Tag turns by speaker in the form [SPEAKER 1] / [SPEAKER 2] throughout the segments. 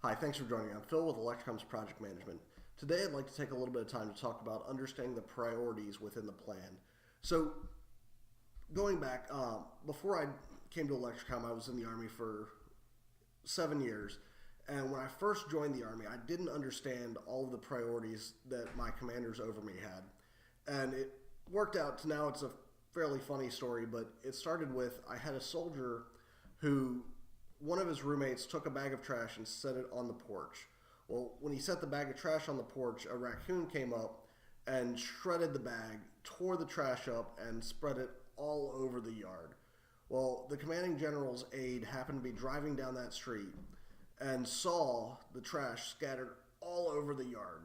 [SPEAKER 1] Hi, thanks for joining me. I'm Phil with Electrocom's Project Management. Today I'd like to take a little bit of time to talk about understanding the priorities within the plan. So, going back, before I came to Electrocom, I was in the Army for 7 years. And when I first joined the Army, I didn't understand all of the priorities that my commanders over me had. And it worked out to now it's a fairly funny story, but it started with I had a soldier who one of his roommates took a bag of trash and set it on the porch. Well, when he set the bag of trash on the porch, a raccoon came up and shredded the bag, tore the trash up, and spread it all over the yard. Well, the commanding general's aide happened to be driving down that street and saw the trash scattered all over the yard.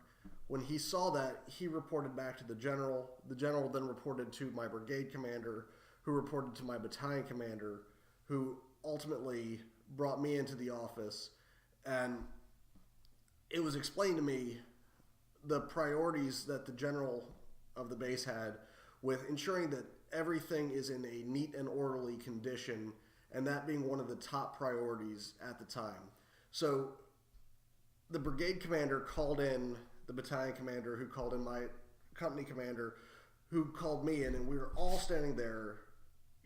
[SPEAKER 1] When he saw that, he reported back to the general. The general then reported to my brigade commander, who reported to my battalion commander, who ultimately brought me into the office, and it was explained to me the priorities that the general of the base had with ensuring that everything is in a neat and orderly condition, and that being one of the top priorities at the time. So the brigade commander called in the battalion commander, who called in my company commander, who called me in, and we were all standing there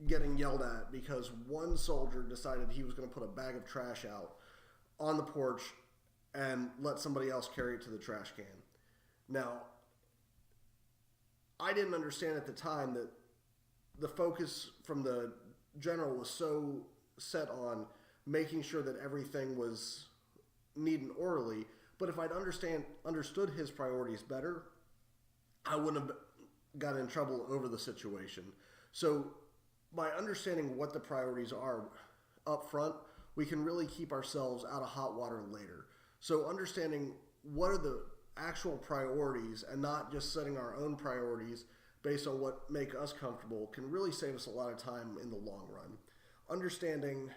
[SPEAKER 1] getting yelled at because one soldier decided he was going to put a bag of trash out on the porch and let somebody else carry it to the trash can. Now, I didn't understand at the time that the focus from the general was so set on making sure that everything was neat and orderly. But if I'd understood his priorities better, I wouldn't have got in trouble over the situation. So by understanding what the priorities are up front, we can really keep ourselves out of hot water later. So understanding what are the actual priorities and not just setting our own priorities based on what make us comfortable can really save us a lot of time in the long run. Understanding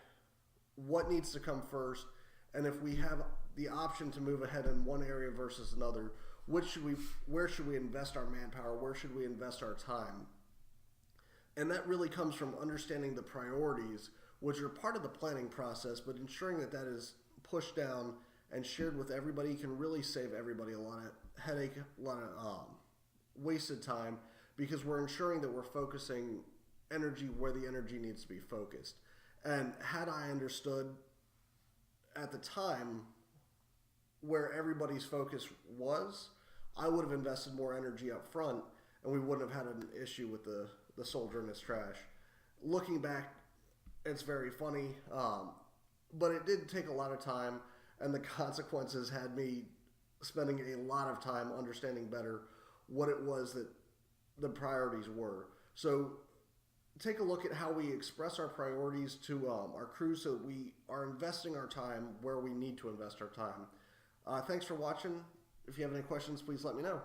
[SPEAKER 1] what needs to come first, and if we have the option to move ahead in one area versus another, where should we invest our manpower? Where should we invest our time? And that really comes from understanding the priorities, which are part of the planning process, but ensuring that that is pushed down and shared with everybody can really save everybody a lot of headache, a lot of wasted time, because we're ensuring that we're focusing energy where the energy needs to be focused. And had I understood at the time where everybody's focus was, I would have invested more energy up front, and we wouldn't have had an issue with the soldier and his trash. Looking back, it's very funny, but it did take a lot of time, and the consequences had me spending a lot of time understanding better what it was that the priorities were. So take a look at how we express our priorities to our crew so that we are investing our time where we need to invest our time. Thanks for watching. If you have any questions, please let me know.